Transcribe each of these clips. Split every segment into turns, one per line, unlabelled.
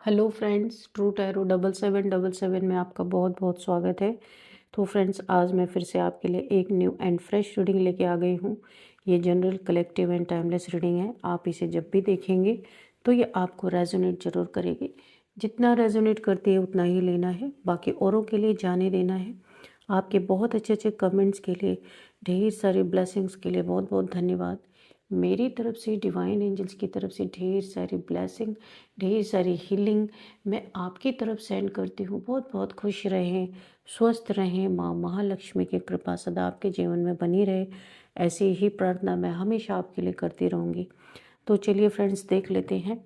Hello friends, true tarot 7777 में आपका बहुत बहुत स्वागत है। तो फ्रेंड्स, आज मैं फिर से आपके लिए एक न्यू एंड फ्रेश रीडिंग लेके आ गई हूँ। ये general, collective and timeless reading है। आप इसे जब भी देखेंगे तो ये आपको रेजोनेट जरूर करेगी। जितना रेजोनेट करती है उतना ही लेना है, बाकी औरों के लिए जाने देना है। आपके बहुत अच्छे अच्छे कमेंट्स के लिए, ढेर सारी ब्लेसिंग्स के लिए बहुत बहुत धन्यवाद। मेरी तरफ से, डिवाइन एंजल्स की तरफ से ढेर सारी ब्लेसिंग, ढेर सारी हीलिंग मैं आपकी तरफ सेंड करती हूँ। बहुत बहुत खुश रहें, स्वस्थ रहें, माँ महालक्ष्मी की कृपा सदा आपके जीवन में बनी रहे। ऐसी ही प्रार्थना मैं हमेशा आपके लिए करती रहूँगी। तो चलिए फ्रेंड्स, देख लेते हैं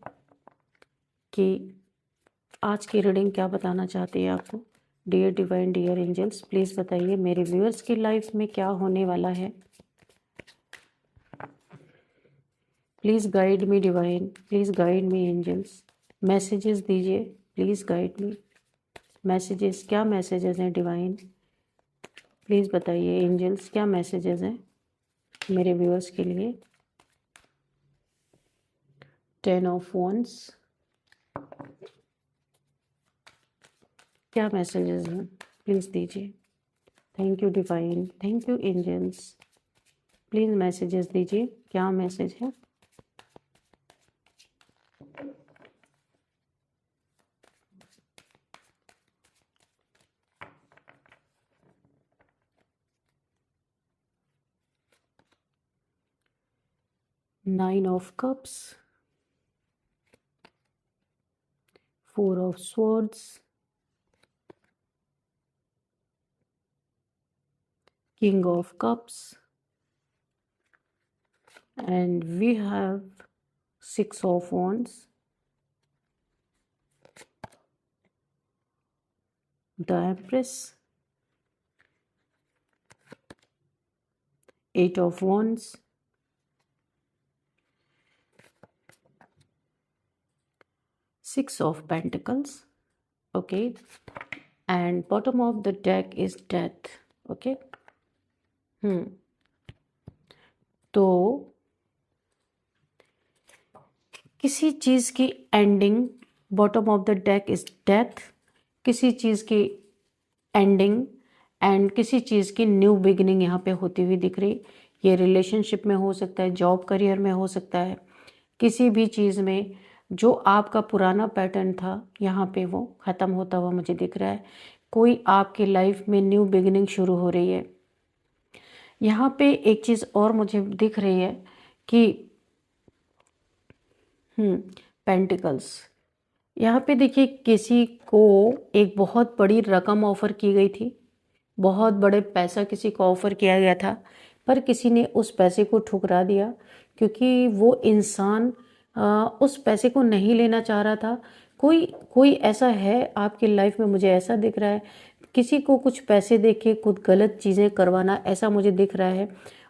कि आज की रीडिंग क्या बताना चाहती है आपको। Dear divine, dear angels, please बताइए मेरे व्यूअर्स की लाइफ में क्या होने वाला है। Please guide me divine, please guide me angels. Messages दीजिए, प्लीज़ गाइड मी। मैसेजेस, क्या मैसेजेस हैं डिवाइन? प्लीज़ बताइए एंजल्स, क्या मैसेजेस हैं मेरे व्यूअर्स के लिए। 10 ऑफ वॉन्ड्स, क्या मैसेजेस हैं प्लीज़ दीजिए। Thank you divine, thank you angels. Please messages दीजिए, क्या मैसेज है। Nine of cups, 4 of swords, king of cups, and we have 6 of wands, the empress, 8 of wands, 6 of pentacles, okay, and bottom of the deck is death, okay. तो किसी चीज़ की ending, bottom of the deck is death, किसी चीज़ की ending and किसी चीज़ की new beginning यहाँ पे होती हुई दिख रही। ये रिलेशनशिप में हो सकता है, जॉब करियर में हो सकता है, किसी भी चीज़ में जो आपका पुराना पैटर्न था यहाँ पे वो ख़त्म होता हुआ मुझे दिख रहा है। कोई आपकी लाइफ में न्यू बिगिनिंग शुरू हो रही है। यहाँ पे एक चीज़ और मुझे दिख रही है कि पेंटिकल्स, यहाँ पे देखिए किसी को एक बहुत बड़ी रकम ऑफर की गई थी, बहुत बड़े पैसा किसी को ऑफर किया गया था, पर किसी ने उस पैसे को ठुकरा दिया क्योंकि वो इंसान उस पैसे को नहीं लेना चाह रहा था। कोई कोई ऐसा है आपकी लाइफ में, मुझे ऐसा दिख रहा है, किसी को कुछ पैसे देके खुद गलत चीज़ें करवाना, ऐसा मुझे दिख रहा है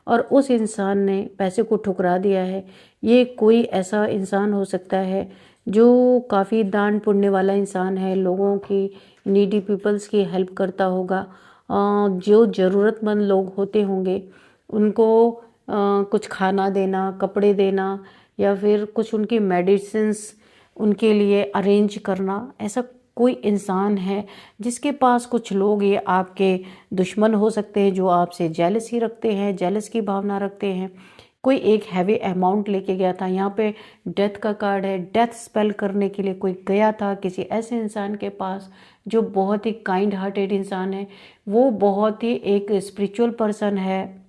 और उस इंसान ने पैसे को ठुकरा दिया है। ये कोई ऐसा इंसान हो सकता है जो काफ़ी दान पुण्य वाला इंसान है, लोगों की, नीडी पीपल्स की हेल्प करता होगा। जो ज़रूरतमंद लोग होते होंगे उनको कुछ खाना देना, कपड़े देना, या फिर कुछ उनकी मेडिसिन्स उनके लिए अरेंज करना। ऐसा कोई इंसान है जिसके पास कुछ लोग, ये आपके दुश्मन हो सकते हैं जो आपसे जेलसी रखते हैं, जेलस की भावना रखते हैं। कोई एक हैवी अमाउंट लेके गया था। यहाँ पे डेथ का कार्ड है, डेथ स्पेल करने के लिए कोई गया था किसी ऐसे इंसान के पास जो बहुत ही काइंड हार्टेड इंसान है। वो बहुत ही एक स्पिरिचुअल पर्सन है,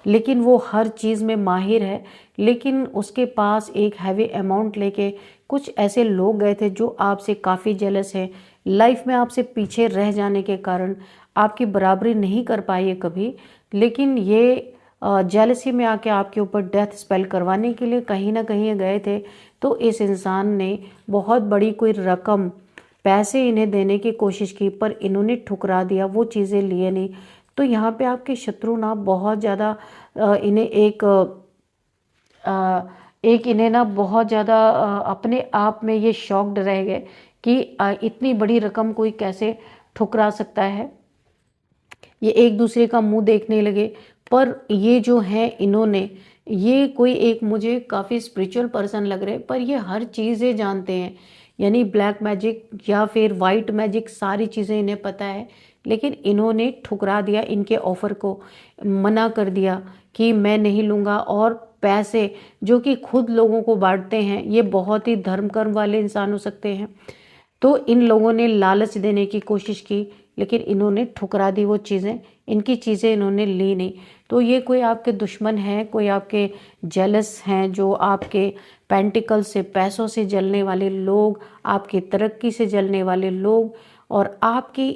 लेकिन वो हर चीज़ में माहिर है, लेकिन उसके पास एक हैवी अमाउंट लेके कुछ ऐसे लोग गए थे जो आपसे काफ़ी जेलस है, लाइफ में आपसे पीछे रह जाने के कारण आपकी बराबरी नहीं कर पाई है कभी, लेकिन ये जेलसी में आके आपके ऊपर डेथ स्पेल करवाने के लिए कहीं ना कहीं गए थे। तो इस इंसान ने बहुत बड़ी कोई रकम, पैसे इन्हें देने की कोशिश की, पर इन्होंने ठुकरा दिया, वो चीज़ें लिए नहीं। तो यहाँ पे आपके शत्रु ना बहुत ज़्यादा इन्हें इन्हें ना बहुत ज़्यादा अपने आप में ये शॉक्ड रह गए कि इतनी बड़ी रकम कोई कैसे ठुकरा सकता है। ये एक दूसरे का मुंह देखने लगे। पर ये जो है, इन्होंने, ये कोई एक मुझे काफ़ी स्पिरिचुअल पर्सन लग रहे हैं, पर ये हर चीज़ें जानते हैं। यानी ब्लैक मैजिक या फिर वाइट मैजिक, सारी चीज़ें इन्हें पता है, लेकिन इन्होंने ठुकरा दिया, इनके ऑफर को मना कर दिया कि मैं नहीं लूँगा। और पैसे जो कि खुद लोगों को बांटते हैं, ये बहुत ही धर्म कर्म वाले इंसान हो सकते हैं, तो इन लोगों ने लालच देने की कोशिश की, लेकिन इन्होंने ठुकरा दी वो चीज़ें, इनकी चीज़ें इन्होंने ली नहीं। तो ये कोई आपके दुश्मन है, कोई आपके जेलस हैं, जो आपके पेंटिकल से, पैसों से जलने वाले लोग, आपकी तरक्की से जलने वाले लोग, और आपकी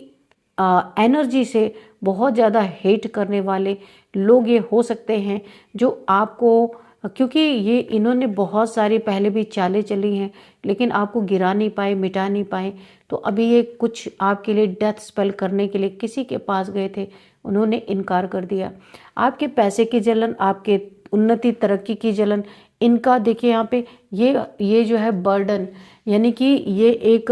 एनर्जी से बहुत ज़्यादा हेट करने वाले लोग ये हो सकते हैं, जो आपको, क्योंकि ये इन्होंने बहुत सारी पहले भी चालें चली हैं, लेकिन आपको गिरा नहीं पाए, मिटा नहीं पाए। तो अभी ये कुछ आपके लिए डेथ स्पेल करने के लिए किसी के पास गए थे, उन्होंने इनकार कर दिया। आपके पैसे की जलन, आपके उन्नति तरक्की की जलन, इनका देखिए यहाँ पे ये जो है बर्डन, यानी कि ये एक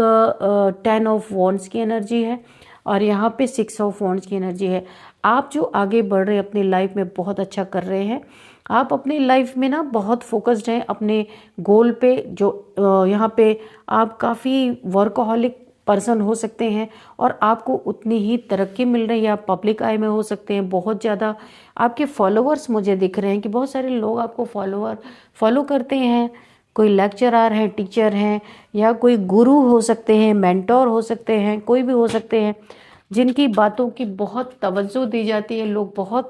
10 ऑफ वॉन्ड्स की एनर्जी है, और यहाँ पे 6 ऑफ वॉन्ड्स की एनर्जी है। आप जो आगे बढ़ रहे हैं अपनी लाइफ में, बहुत अच्छा कर रहे हैं। आप अपनी लाइफ में ना बहुत फोकस्ड हैं अपने गोल पे, जो यहाँ पे आप काफ़ी वर्कहोलिक पर्सन हो सकते हैं, और आपको उतनी ही तरक्की मिल रही है। आप पब्लिक आई में हो सकते हैं, बहुत ज़्यादा आपके फॉलोअर्स मुझे दिख रहे हैं कि बहुत सारे लोग आपको फॉलो करते हैं। कोई लेक्चरर है, टीचर हैं, या कोई गुरु हो सकते हैं, मेंटोर हो सकते हैं, कोई भी हो सकते हैं, जिनकी बातों की बहुत तवज्जो दी जाती है। लोग बहुत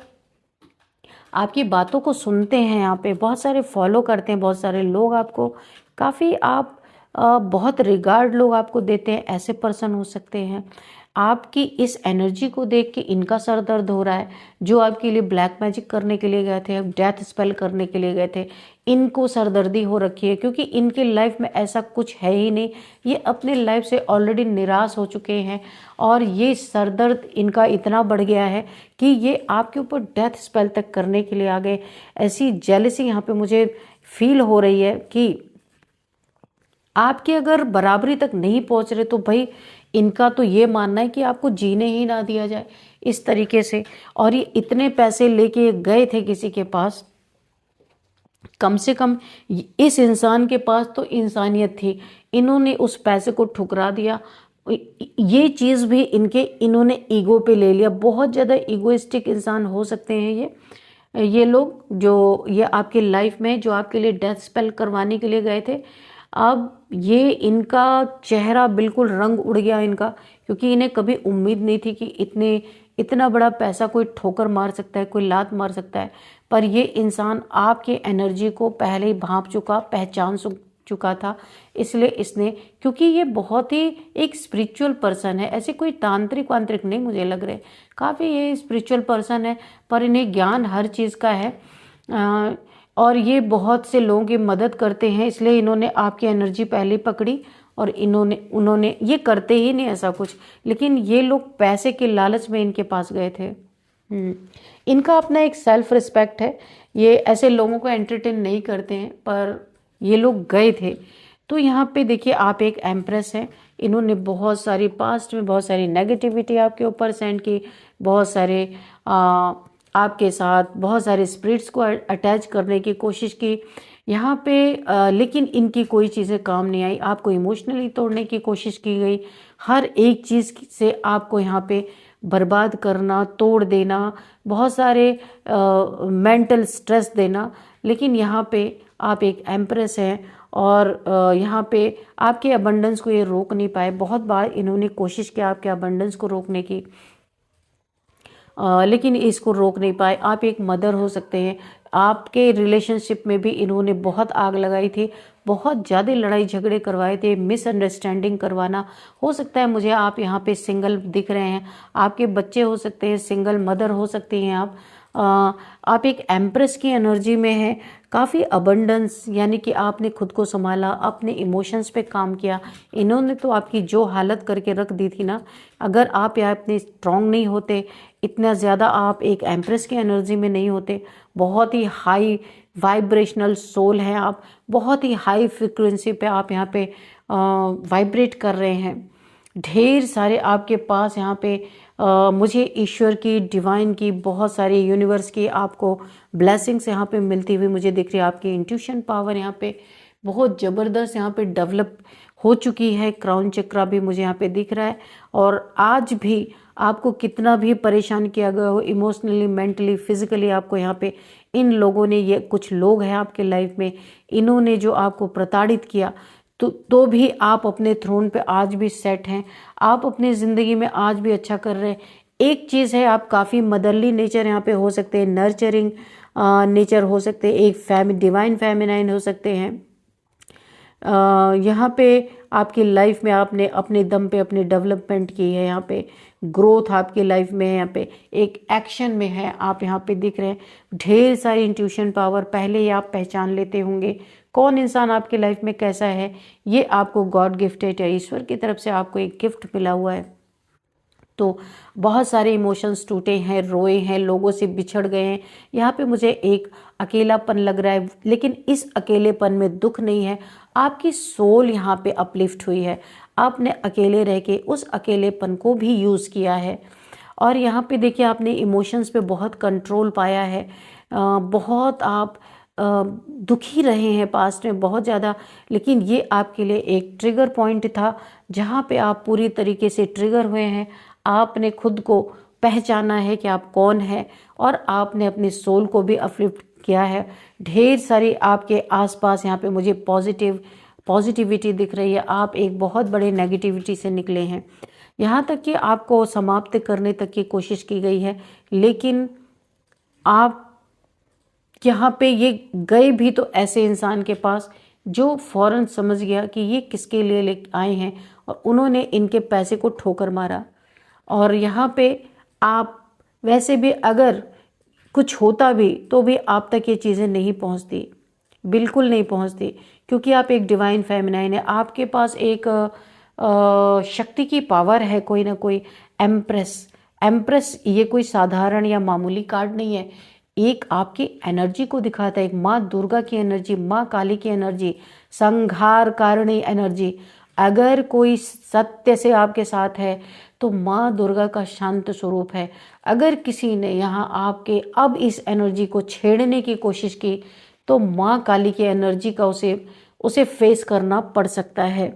आपकी बातों को सुनते हैं, यहाँ पे बहुत सारे फॉलो करते हैं, बहुत सारे लोग आपको काफ़ी बहुत रिगार्ड लोग आपको देते हैं, ऐसे पर्सन हो सकते हैं। आपकी इस एनर्जी को देख के इनका सर दर्द हो रहा है, जो आपके लिए ब्लैक मैजिक करने के लिए गए थे, डेथ स्पेल करने के लिए गए थे, इनको सरदर्दी हो रखी है, क्योंकि इनके लाइफ में ऐसा कुछ है ही नहीं। ये अपने लाइफ से ऑलरेडी निराश हो चुके हैं, और ये सरदर्द इनका इतना बढ़ गया है कि ये आपके ऊपर डेथ स्पेल तक करने के लिए आ गए। ऐसी जेलसी यहाँ पे मुझे फील हो रही है कि आपके अगर बराबरी तक नहीं पहुंच रहे, तो भाई इनका तो ये मानना है कि आपको जीने ही ना दिया जाए इस तरीके से। और ये इतने पैसे लेके गए थे किसी के पास, कम से कम इस इंसान के पास तो इंसानियत थी, इन्होंने उस पैसे को ठुकरा दिया। ये चीज़ भी इन्होंने ईगो पे ले लिया। बहुत ज़्यादा ईगोइस्टिक इंसान हो सकते हैं ये लोग, जो ये आपकी लाइफ में, जो आपके लिए डेथ स्पेल करवाने के लिए गए थे। अब ये इनका चेहरा बिल्कुल रंग उड़ गया इनका, क्योंकि इन्हें कभी उम्मीद नहीं थी कि इतना बड़ा पैसा कोई ठोकर मार सकता है, कोई लात मार सकता है। पर ये इंसान आपके एनर्जी को पहले ही भांप चुका, पहचान चुका था, इसलिए इसने, क्योंकि ये बहुत ही एक स्पिरिचुअल पर्सन है, ऐसे कोई तांत्रिक वांत्रिक नहीं मुझे लग रहे, काफ़ी ये स्पिरिचुअल पर्सन है, पर इन्हें ज्ञान हर चीज़ का है। और ये बहुत से लोगों की मदद करते हैं, इसलिए इन्होंने आपकी एनर्जी पहले पकड़ी, और उन्होंने ये करते ही नहीं ऐसा कुछ, लेकिन ये लोग पैसे के लालच में इनके पास गए थे। इनका अपना एक सेल्फ रिस्पेक्ट है, ये ऐसे लोगों को एंटरटेन नहीं करते हैं, पर ये लोग गए थे। तो यहाँ पे देखिए, आप एक एम्प्रेस हैं, इन्होंने बहुत सारी पास्ट में बहुत सारी नेगेटिविटी आपके ऊपर सेंड की, बहुत सारे आपके साथ बहुत सारे स्पिरिट्स को अटैच करने की कोशिश की यहाँ पे, लेकिन इनकी कोई चीज़ें काम नहीं आई। आपको इमोशनली तोड़ने की कोशिश की गई, हर एक चीज़ से आपको यहाँ पे बर्बाद करना, तोड़ देना, बहुत सारे मेंटल स्ट्रेस देना। लेकिन यहाँ पे आप एक एम्प्रेस हैं, और यहाँ पे आपके अबंडेंस को ये रोक नहीं पाए। बहुत बार इन्होंने कोशिश किया आपके अबंडेंस को रोकने की, लेकिन इसको रोक नहीं पाए। आप एक मदर हो सकते हैं, आपके रिलेशनशिप में भी इन्होंने बहुत आग लगाई थी, बहुत ज़्यादा लड़ाई झगड़े करवाए थे, मिसअंडरस्टैंडिंग करवाना। हो सकता है मुझे आप यहाँ पे सिंगल दिख रहे हैं, आपके बच्चे हो सकते हैं, सिंगल मदर हो सकती हैं आप एक एम्प्रेस की एनर्जी में हैं, काफ़ी अबंडेंस, यानी कि आपने खुद को संभाला, अपने इमोशंस पे काम किया। इन्होंने तो आपकी जो हालत करके रख दी थी ना, अगर आप यहाँ इतने स्ट्रांग नहीं होते, इतना ज़्यादा आप एक एम्प्रेस की एनर्जी में नहीं होते, बहुत ही हाई वाइब्रेशनल सोल हैं आप, बहुत ही हाई फ्रिक्वेंसी पे आप यहाँ पे वाइब्रेट कर रहे हैं। ढेर सारे आपके पास यहाँ पे मुझे ईश्वर की, डिवाइन की, बहुत सारी यूनिवर्स की आपको ब्लेसिंग्स यहाँ पे मिलती हुई मुझे दिख रही है। आपकी इंट्यूशन पावर यहाँ पे बहुत ज़बरदस्त यहाँ पे डेवलप हो चुकी है। क्राउन चक्रा भी मुझे यहाँ पे दिख रहा है। और आज भी आपको कितना भी परेशान किया गया हो, इमोशनली, मेंटली, फिजिकली, आपको यहाँ पे इन लोगों ने, ये कुछ लोग हैं आपके लाइफ में, इन्होंने जो आपको प्रताड़ित किया, तो भी आप अपने थ्रोन पे आज भी सेट हैं। आप अपनी ज़िंदगी में आज भी अच्छा कर रहे हैं। एक चीज़ है, आप काफ़ी मदरली नेचर यहाँ पे हो सकते हैं, नर्चरिंग नेचर हो सकते हैं, एक डिवाइन फेमिनाइन हो सकते हैं। यहाँ पे आपकी लाइफ में आपने अपने दम पे अपनी डेवलपमेंट की है। यहाँ पे ग्रोथ आपकी लाइफ में है, यहाँ पे एक एक्शन में है, आप यहाँ पे दिख रहे हैं। ढेर सारी इंट्यूशन पावर पहले ही आप पहचान लेते होंगे कौन इंसान आपकी लाइफ में कैसा है। ये आपको गॉड गिफ्टेड है, ईश्वर की तरफ से आपको एक गिफ्ट मिला हुआ है। तो बहुत सारे इमोशंस टूटे हैं, रोए हैं, लोगों से बिछड़ गए हैं। यहाँ पे मुझे एक अकेलापन लग रहा है, लेकिन इस अकेलेपन में दुख नहीं है। आपकी सोल यहाँ पे अपलिफ्ट हुई है। आपने अकेले रह के उस अकेलेपन को भी यूज़ किया है। और यहाँ पे देखिए, आपने इमोशंस पे बहुत कंट्रोल पाया है। बहुत आप दुखी रहे हैं पास्ट में बहुत ज़्यादा, लेकिन ये आपके लिए एक ट्रिगर पॉइंट था जहाँ पे आप पूरी तरीके से ट्रिगर हुए हैं। आपने खुद को पहचाना है कि आप कौन है, और आपने अपनी सोल को भी अपलिफ्ट किया है। ढेर सारी आपके आसपास यहाँ पे मुझे पॉजिटिविटी दिख रही है। आप एक बहुत बड़े नेगेटिविटी से निकले हैं। यहाँ तक कि आपको समाप्त करने तक की कोशिश की गई है, लेकिन आप यहाँ पे ये गए भी तो ऐसे इंसान के पास जो फौरन समझ गया कि ये किसके लिए ले आए हैं, और उन्होंने इनके पैसे को ठोकर मारा। और यहाँ पे आप वैसे भी अगर कुछ होता भी तो भी आप तक ये चीज़ें नहीं पहुँचती, बिल्कुल नहीं पहुँचती, क्योंकि आप एक डिवाइन फेमिनाइन है। आपके पास एक शक्ति की पावर है, कोई ना कोई एम्प्रेस ये कोई साधारण या मामूली कार्ड नहीं है। एक आपकी एनर्जी को दिखाता है, एक माँ दुर्गा की एनर्जी, माँ काली की एनर्जी, संहार कारिणी एनर्जी। अगर कोई सत्य से आपके साथ है तो माँ दुर्गा का शांत स्वरूप है। अगर किसी ने यहाँ आपके अब इस एनर्जी को छेड़ने की कोशिश की तो माँ काली की एनर्जी का उसे फेस करना पड़ सकता है।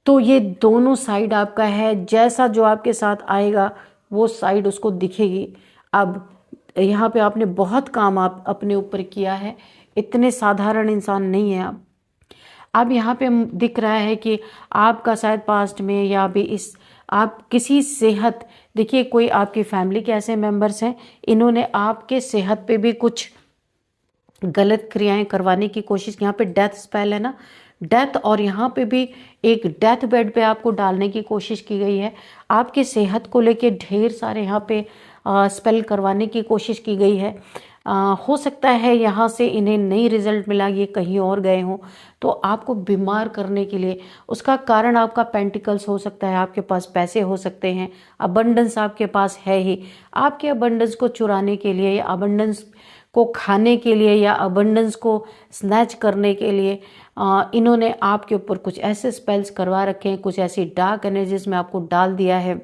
तो ये दोनों साइड आपका है, जैसा जो आपके साथ आएगा वो साइड उसको दिखेगी। अब यहाँ पे आपने बहुत काम आप अपने ऊपर किया है, इतने साधारण इंसान नहीं है आप। अब यहाँ पे दिख रहा है कि आपका शायद पास्ट में या भी आप किसी सेहत, देखिए कोई आपकी फैमिली के ऐसे मेंबर्स हैं, इन्होंने आपके सेहत पे भी कुछ गलत क्रियाएं करवाने की कोशिश। यहाँ पे डेथ स्पेल है ना, डेथ, और यहाँ पे भी एक डेथ बेड पे आपको डालने की कोशिश की गई है। आपके सेहत को लेके ढेर सारे यहाँ पे स्पेल करवाने की कोशिश की गई है। हो सकता है यहाँ से इन्हें नई रिजल्ट मिला, ये कहीं और गए हों, तो आपको बीमार करने के लिए। उसका कारण आपका पेंटिकल्स हो सकता है, आपके पास पैसे हो सकते हैं, अबंडेंस आपके पास है ही। आपके अबंडेंस को चुराने के लिए या अबंडेंस को खाने के लिए या अबंडेंस को स्नैच करने के लिए इन्होंने आपके ऊपर कुछ ऐसे स्पेल्स करवा रखे हैं, कुछ ऐसी डार्क एनर्जीज में आपको डाल दिया है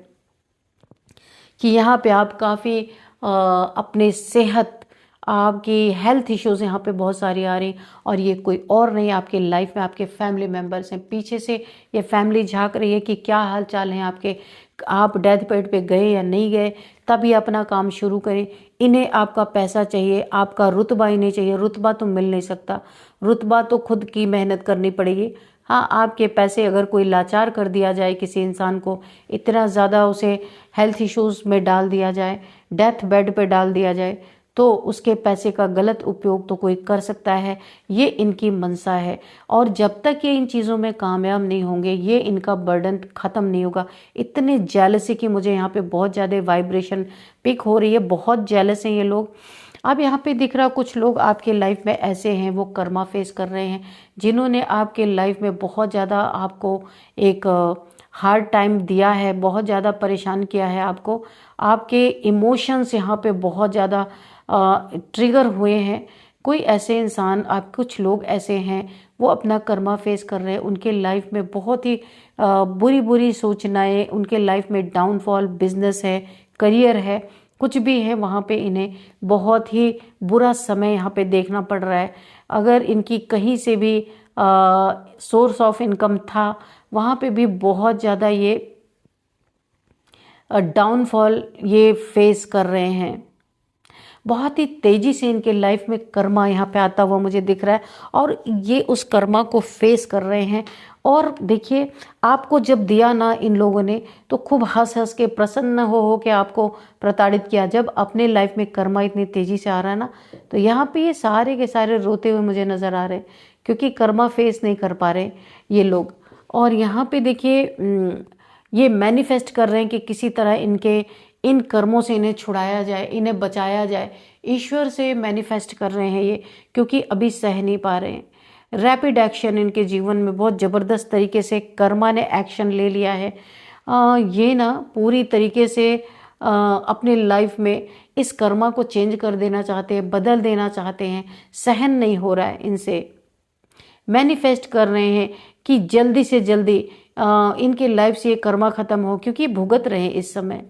कि यहाँ पे आप काफ़ी अपने सेहत, आपकी हेल्थ इश्यूज यहाँ पे बहुत सारी आ रही। और ये कोई और नहीं, आपके लाइफ में आपके फैमिली मेम्बर्स हैं। पीछे से ये फैमिली झांक रही है कि क्या हाल चाल हैं आपके, आप डेथ बेड पे गए या नहीं गए, तभी अपना काम शुरू करें। इन्हें आपका पैसा चाहिए, आपका रुतबा इन्हें चाहिए। रुतबा तो मिल नहीं सकता, रुतबा तो खुद की मेहनत करनी पड़ेगी। हाँ, आपके पैसे अगर कोई लाचार कर दिया जाए, किसी इंसान को इतना ज़्यादा उसे हेल्थ इश्यूज में डाल दिया जाए, डेथ बेड पे डाल दिया जाए, तो उसके पैसे का गलत उपयोग तो कोई कर सकता है। ये इनकी मनसा है, और जब तक ये इन चीज़ों में कामयाब नहीं होंगे, ये इनका बर्डन ख़त्म नहीं होगा। इतने जेलसी की मुझे यहाँ पे बहुत ज़्यादा वाइब्रेशन पिक हो रही है, बहुत जेलस हैं ये लोग। अब यहाँ पे दिख रहा कुछ लोग आपके लाइफ में ऐसे हैं, वो कर्मा फेस कर रहे हैं, जिन्होंने आपके लाइफ में बहुत ज़्यादा आपको एक हार्ड टाइम दिया है, बहुत ज़्यादा परेशान किया है आपको। आपके इमोशंस यहाँ पे बहुत ज़्यादा ट्रिगर हुए हैं। कोई ऐसे इंसान, आप कुछ लोग ऐसे हैं, वो अपना कर्मा फेस कर रहे हैं। उनके लाइफ में बहुत ही बुरी बुरी सूचनाएं, उनके लाइफ में डाउनफॉल, बिजनेस है, करियर है, कुछ भी है, वहाँ पे इन्हें बहुत ही बुरा समय यहाँ पे देखना पड़ रहा है। अगर इनकी कहीं से भी सोर्स ऑफ इनकम था, वहाँ पे भी बहुत ज़्यादा ये डाउनफॉल ये फेस कर रहे हैं। बहुत ही तेजी से इनके लाइफ में कर्मा यहाँ पे आता हुआ मुझे दिख रहा है और ये उस कर्मा को फेस कर रहे हैं। और देखिए, आपको जब दिया ना इन लोगों ने, तो खूब हंस हंस के प्रसन्न हो के आपको प्रताड़ित किया। जब अपने लाइफ में कर्मा इतनी तेजी से आ रहा है ना, तो यहाँ पे ये सारे के सारे रोते हुए मुझे नजर आ रहे हैं, क्योंकि कर्मा फेस नहीं कर पा रहे ये लोग। और यहाँ पे देखिए, ये मैनिफेस्ट कर रहे हैं कि किसी तरह इनके इन कर्मों से इन्हें छुड़ाया जाए, इन्हें बचाया जाए। ईश्वर से मैनिफेस्ट कर रहे हैं ये, क्योंकि अभी सह नहीं पा रहे हैं। रैपिड एक्शन इनके जीवन में बहुत ज़बरदस्त तरीके से कर्मा ने एक्शन ले लिया है। ये ना पूरी तरीके से अपने लाइफ में इस कर्मा को चेंज कर देना चाहते हैं, बदल देना चाहते हैं। सहन नहीं हो रहा है इनसे। मैनिफेस्ट कर रहे हैं कि जल्दी से जल्दी इनके लाइफ से ये कर्मा ख़त्म हो, क्योंकि भुगत रहे हैं इस समय।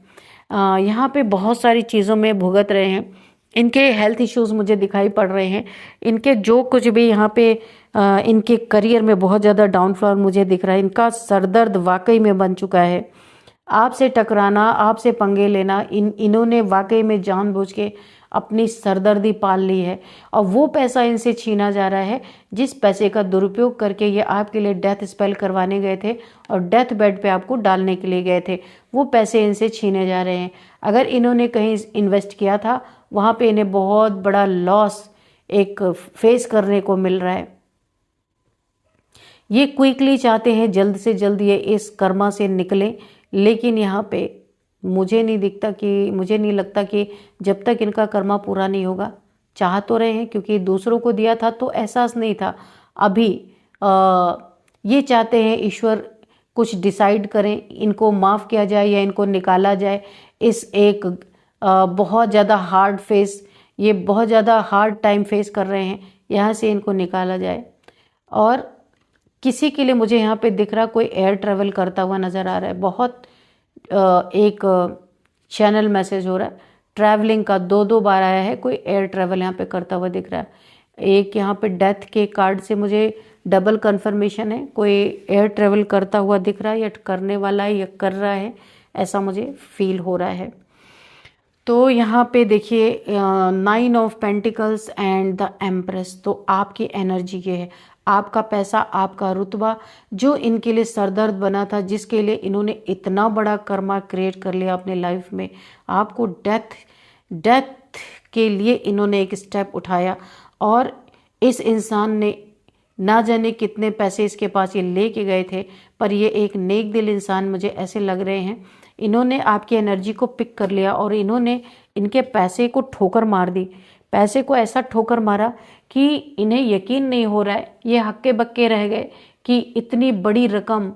यहाँ पे बहुत सारी चीज़ों में भुगत रहे हैं। इनके हेल्थ इश्यूज़ मुझे दिखाई पड़ रहे हैं। इनके जो कुछ भी यहाँ पे इनके करियर में बहुत ज़्यादा डाउनफॉल मुझे दिख रहा है। इनका सरदर्द वाकई में बन चुका है। आपसे टकराना, आपसे पंगे लेना, इन्होंने वाकई में जानबूझ के अपनी सरदर्दी पाल ली है। और वो पैसा इनसे छीना जा रहा है जिस पैसे का दुरुपयोग करके ये आपके लिए डेथ स्पेल करवाने गए थे और डेथ बेड पे आपको डालने के लिए गए थे। वो पैसे इनसे छीने जा रहे हैं। अगर इन्होंने कहीं इन्वेस्ट किया था, वहाँ पे इन्हें बहुत बड़ा लॉस एक फेस करने को मिल रहा है। ये क्विकली चाहते हैं जल्द से जल्द ये इस कर्मा से निकले, लेकिन यहाँ पे मुझे नहीं लगता कि जब तक इनका कर्मा पूरा नहीं होगा। चाह तो रहे हैं, क्योंकि दूसरों को दिया था तो एहसास नहीं था। अभी ये चाहते हैं ईश्वर कुछ डिसाइड करें, इनको माफ़ किया जाए या इनको निकाला जाए इस एक बहुत ज़्यादा ये बहुत ज़्यादा हार्ड टाइम फेस कर रहे हैं, यहाँ से इनको निकाला जाए। और किसी के लिए मुझे यहाँ पे दिख रहा, कोई एयर ट्रेवल करता हुआ नज़र आ रहा है। बहुत एक चैनल मैसेज हो रहा है ट्रैवलिंग का, 2 बार आया है। कोई एयर ट्रैवल यहाँ पे करता हुआ दिख रहा है। एक यहाँ पे डेथ के कार्ड से मुझे डबल कंफर्मेशन है, कोई एयर ट्रैवल करता हुआ दिख रहा है, या करने वाला है या कर रहा है, ऐसा मुझे फील हो रहा है। तो यहाँ पे देखिए 9 of pentacles and the empress. तो आपकी एनर्जी ये है, आपका पैसा, आपका रुतबा जो इनके लिए सरदर्द बना था, जिसके लिए इन्होंने इतना बड़ा कर्मा क्रिएट कर लिया अपने लाइफ में। आपको डेथ के लिए इन्होंने एक स्टेप उठाया और इस इंसान ने ना जाने कितने पैसे इसके पास ये लेके गए थे, पर ये एक नेक दिल इंसान मुझे ऐसे लग रहे हैं। इन्होंने आपकी एनर्जी को पिक कर लिया और इन्होंने इनके पैसे को ठोकर मार दी। पैसे को ऐसा ठोकर मारा कि इन्हें यकीन नहीं हो रहा है, ये हक्के बक्के रह गए कि इतनी बड़ी रकम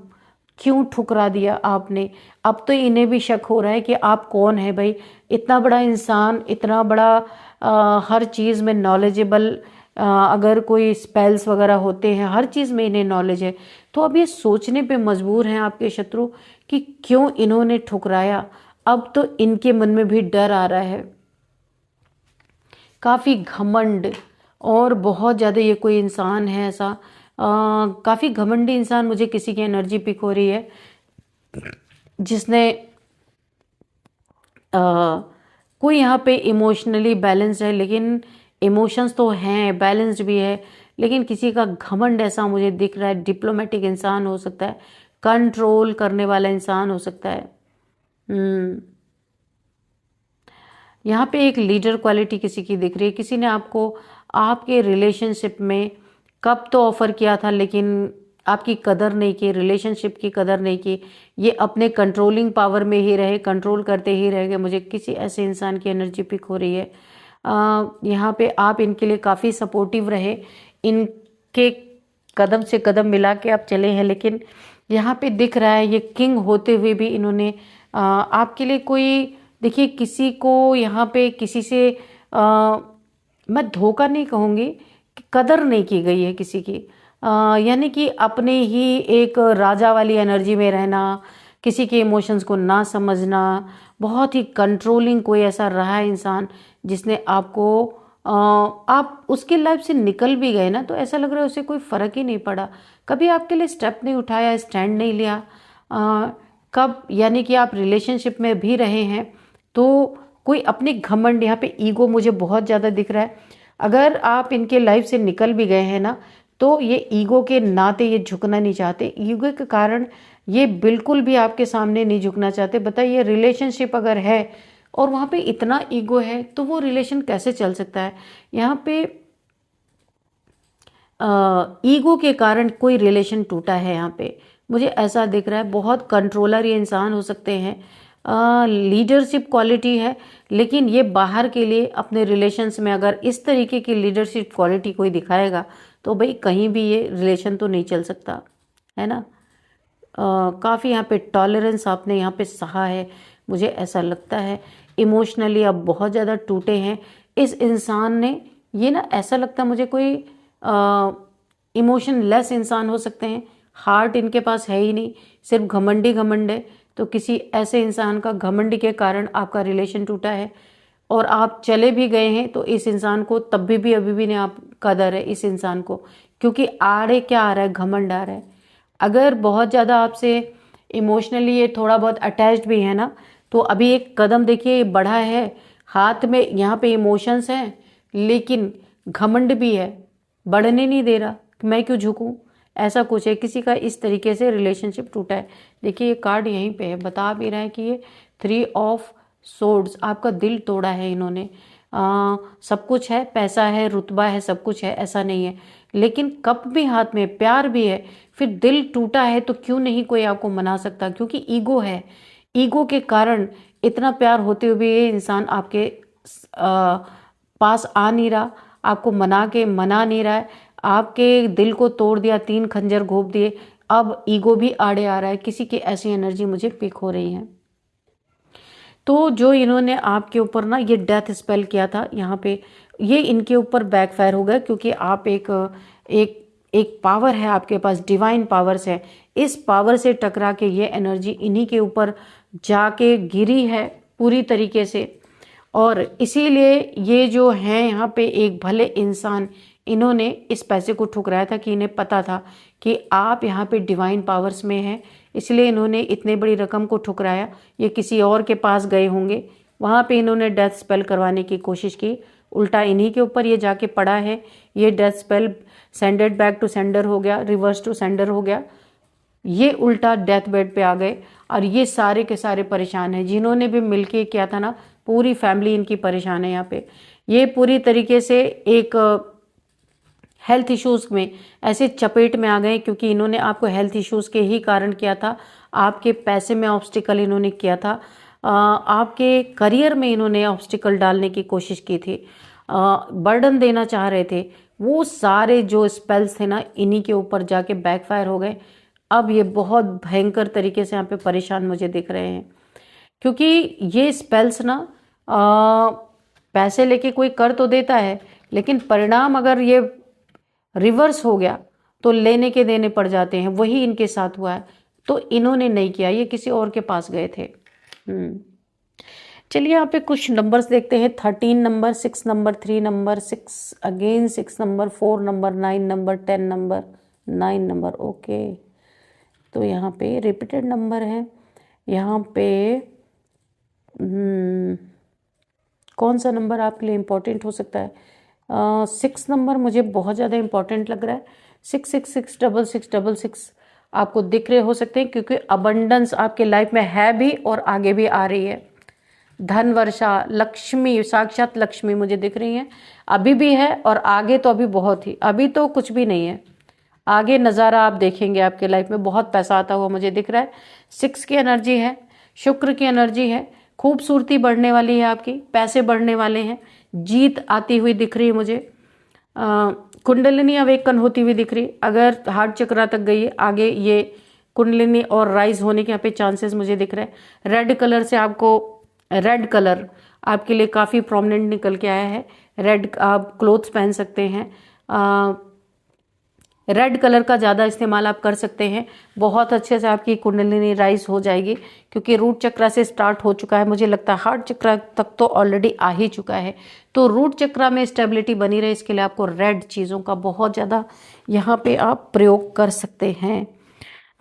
क्यों ठुकरा दिया आपने। अब तो इन्हें भी शक हो रहा है कि आप कौन है भाई, इतना बड़ा इंसान, इतना बड़ा हर चीज़ में नॉलेजेबल, अगर कोई स्पेल्स वगैरह होते हैं, हर चीज़ में इन्हें नॉलेज है। तो अब ये सोचने पे मजबूर हैं आपके शत्रु कि क्यों इन्होंने ठुकराया। अब तो इनके मन में भी डर आ रहा है, काफ़ी घमंड, और बहुत ज़्यादा ये कोई इंसान है ऐसा काफ़ी घमंडी इंसान मुझे किसी की एनर्जी पिक हो रही है, जिसने कोई यहाँ पे इमोशनली बैलेंस्ड है, लेकिन इमोशंस तो हैं, बैलेंस्ड भी है, लेकिन किसी का घमंड ऐसा मुझे दिख रहा है। डिप्लोमेटिक इंसान हो सकता है, कंट्रोल करने वाला इंसान हो सकता है। यहाँ पे एक लीडर क्वालिटी किसी की दिख रही है। किसी ने आपको आपके रिलेशनशिप में कब तो ऑफर किया था, लेकिन आपकी कदर नहीं की, रिलेशनशिप की कदर नहीं की। ये अपने कंट्रोलिंग पावर में ही रहे, कंट्रोल करते ही रह गए। मुझे किसी ऐसे इंसान की एनर्जी पिक हो रही है। यहाँ पे आप इनके लिए काफ़ी सपोर्टिव रहे, इनके कदम से कदम मिला के आप चले हैं, लेकिन यहाँ पे दिख रहा है ये किंग होते हुए भी इन्होंने आपके लिए कोई, देखिए किसी को यहाँ पे किसी से मैं धोखा नहीं कहूँगी, कदर नहीं की गई है किसी की। यानी कि अपने ही एक राजा वाली एनर्जी में रहना, किसी के इमोशंस को ना समझना, बहुत ही कंट्रोलिंग कोई ऐसा रहा है इंसान जिसने आपको आप उसकी लाइफ से निकल भी गए ना, तो ऐसा लग रहा है उसे कोई फ़र्क ही नहीं पड़ा, कभी आपके लिए स्टेप नहीं उठाया, स्टैंड नहीं लिया। कब यानी कि आप रिलेशनशिप में भी रहे हैं तो कोई अपने घमंड, यहाँ पे ईगो मुझे बहुत ज़्यादा दिख रहा है। अगर आप इनके लाइफ से निकल भी गए हैं ना, तो ये ईगो के नाते ये झुकना नहीं चाहते, ईगो के कारण ये बिल्कुल भी आपके सामने नहीं झुकना चाहते। बताइए, रिलेशनशिप अगर है और वहाँ पे इतना ईगो है तो वो रिलेशन कैसे चल सकता है। यहाँ पे ईगो के कारण कोई रिलेशन टूटा है, यहाँ पे मुझे ऐसा दिख रहा है। बहुत कंट्रोलर ये इंसान हो सकते हैं, लीडरशिप क्वालिटी है, लेकिन ये बाहर के लिए अपने रिलेशंस में अगर इस तरीके की लीडरशिप क्वालिटी कोई दिखाएगा तो भाई कहीं भी ये रिलेशन तो नहीं चल सकता, है ना। काफ़ी यहाँ पे टॉलरेंस आपने यहाँ पे सहा है, मुझे ऐसा लगता है। इमोशनली अब बहुत ज़्यादा टूटे हैं इस इंसान ने, ये ना ऐसा लगता है मुझे कोई इमोशन लेस इंसान हो सकते हैं, हार्ट इनके पास है ही नहीं, सिर्फ घमंडी घमंड है। तो किसी ऐसे इंसान का घमंड के कारण आपका रिलेशन टूटा है और आप चले भी गए हैं तो इस इंसान को तब भी अभी भी नहीं आप कदर है इस इंसान को, क्योंकि आड़े क्या आ रहा है, घमंड आ रहा है। अगर बहुत ज़्यादा आपसे इमोशनली ये थोड़ा बहुत अटैच्ड भी है ना, तो अभी एक कदम देखिए बढ़ा है, हाथ में यहाँ पे इमोशंस हैं लेकिन घमंड भी है, बढ़ने नहीं दे रहा, मैं क्यों झुकूं, ऐसा कुछ है। किसी का इस तरीके से रिलेशनशिप टूटा है। देखिए ये कार्ड यहीं पे है, बता भी रहा है कि ये 3 ऑफ सोर्ड्स, आपका दिल तोड़ा है इन्होंने। सब कुछ है, पैसा है, रुतबा है, सब कुछ है, ऐसा नहीं है, लेकिन कप भी हाथ में, प्यार भी है, फिर दिल टूटा है तो क्यों नहीं कोई आपको मना सकता, क्योंकि ईगो है। ईगो के कारण इतना प्यार होते हुए भी ये इंसान आपके पास आ नहीं रहा, आपको मना नहीं रहा है, आपके दिल को तोड़ दिया, 3 खंजर घोंप दिए, अब ईगो भी आड़े आ रहा है। किसी की ऐसी एनर्जी मुझे पिक हो रही है। तो जो इन्होंने आपके ऊपर ना ये डेथ स्पेल किया था, यहाँ पे ये इनके ऊपर बैकफायर हो गया, क्योंकि आप एक एक पावर है आपके पास, डिवाइन पावर्स है, इस पावर से टकरा के ये एनर्जी इन्हीं के ऊपर जाके गिरी है पूरी तरीके से। और इसीलिए ये जो है यहाँ पे एक भले इंसान, इन्होंने इस पैसे को ठुकराया था कि इन्हें पता था कि आप यहाँ पे डिवाइन पावर्स में हैं, इसलिए इन्होंने इतने बड़ी रकम को ठुकराया। ये किसी और के पास गए होंगे, वहाँ पे इन्होंने डेथ स्पेल करवाने की कोशिश की, उल्टा इन्हीं के ऊपर ये जाके पड़ा है। ये death spell sended back to sender हो गया, रिवर्स टू सेंडर हो गया, ये उल्टा डेथ बेड पे आ गए और ये सारे के सारे परेशान हैं। जिन्होंने भी मिलके किया था ना, पूरी फैमिली इनकी परेशान है यहाँ पे। ये पूरी तरीके से एक हेल्थ इश्यूज में ऐसे चपेट में आ गए, क्योंकि इन्होंने आपको हेल्थ इश्यूज के ही कारण किया था, आपके पैसे में ऑब्स्टिकल इन्होंने किया था, आपके करियर में इन्होंने ऑब्स्टिकल डालने की कोशिश की थी, बर्डन देना चाह रहे थे। वो सारे जो स्पेल्स थे ना, इन्हीं के ऊपर जाके बैकफायर हो गए। अब ये बहुत भयंकर तरीके से यहाँ पे परेशान मुझे दिख रहे हैं, क्योंकि ये स्पेल्स ना पैसे लेके कोई कर तो देता है, लेकिन परिणाम अगर ये रिवर्स हो गया तो लेने के देने पड़ जाते हैं। वही इनके साथ हुआ है, तो इन्होंने नहीं किया, ये किसी और के पास गए थे। चलिए यहाँ पे कुछ नंबर्स देखते हैं। 13 number, 6 number, 3 number, 6 again, 6 number, 4 number, 9 number, 10 number, 9 number. Okay, तो यहाँ पे रिपीटेड नंबर है। यहाँ पे कौन सा नंबर आपके लिए इम्पोर्टेंट हो सकता है? 6 नंबर मुझे बहुत ज़्यादा इम्पोर्टेंट लग रहा है। 6666666 आपको दिख रहे हो सकते हैं, क्योंकि अबंडेंस आपके लाइफ में है भी और आगे भी आ रही है। धन वर्षा, लक्ष्मी, साक्षात लक्ष्मी मुझे दिख रही है, अभी भी है और आगे तो अभी बहुत ही, अभी तो कुछ भी नहीं है, आगे नज़ारा आप देखेंगे, आपके लाइफ में बहुत पैसा आता हुआ मुझे दिख रहा है। 6 की एनर्जी है, शुक्र की एनर्जी है, खूबसूरती बढ़ने वाली है आपकी, पैसे बढ़ने वाले हैं, जीत आती हुई दिख रही है मुझे, कुंडलिनी अवेकन होती हुई दिख रही। अगर हार्ट चक्रा तक गई है, आगे ये कुंडलिनी और राइज होने के यहाँ पे चांसेस मुझे दिख रहे हैं। रेड कलर से आपको, रेड कलर आपके लिए काफ़ी प्रोमिनेंट निकल के आया है। रेड आप क्लोथ्स पहन सकते हैं, रेड कलर का ज़्यादा इस्तेमाल आप कर सकते हैं। बहुत अच्छे से आपकी कुंडलिनी राइज हो जाएगी, क्योंकि रूट चक्रा से स्टार्ट हो चुका है, मुझे लगता है हार्ट चक्रा तक तो ऑलरेडी आ ही चुका है। तो रूट चक्रा में स्टेबिलिटी बनी रहे, इसके लिए आपको रेड चीज़ों का बहुत ज़्यादा यहाँ पे आप प्रयोग कर सकते हैं।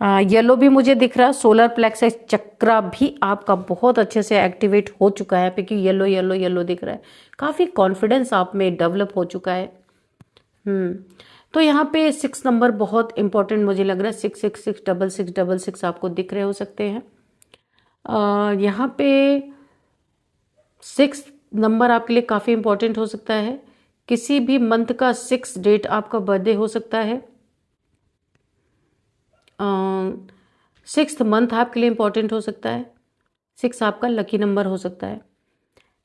येलो भी मुझे दिख रहा है, सोलर प्लेक्सस चक्रा भी आपका बहुत अच्छे से एक्टिवेट हो चुका है, क्योंकि येलो येलो येलो दिख रहा है। काफ़ी कॉन्फिडेंस आप में डेवलप हो चुका है। तो यहाँ पे 6 नंबर बहुत इंपॉर्टेंट मुझे लग रहा है। 6666666 आपको दिख रहे हो सकते हैं। यहाँ पे 6 नंबर आपके लिए काफ़ी इंपॉर्टेंट हो सकता है। किसी भी मंथ का 6 डेट आपका बर्थडे हो सकता है। 6th मंथ आपके लिए इंपॉर्टेंट हो सकता है। 6 आपका लकी नंबर हो सकता है।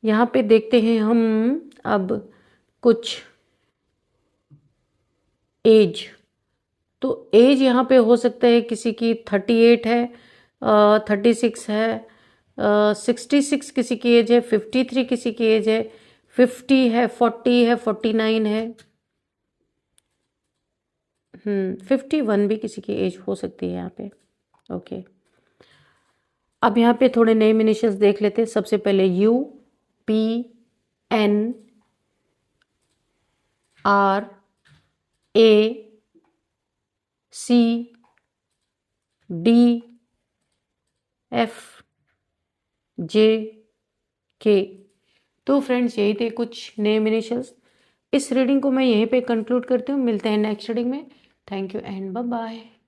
यहाँ पे देखते हैं हम अब कुछ एज। तो एज यहाँ पे हो सकता है किसी की 38 है, 36 है, 66 किसी की एज है, 53 किसी की एज है, 50 है, 40 है, 49 है, 51 भी किसी की एज हो सकती है यहाँ पे। ओके, अब यहाँ पे थोड़े नेम इनिशियल्स देख लेते हैं। सबसे पहले U, P, N, R, A, C, D, F, J, K. तो फ्रेंड्स, यही थे कुछ नेम इनिशियल्स। इस रीडिंग को मैं यहीं पे कंक्लूड करती हूँ। मिलते हैं नेक्स्ट रीडिंग में। Thank you and bye bye.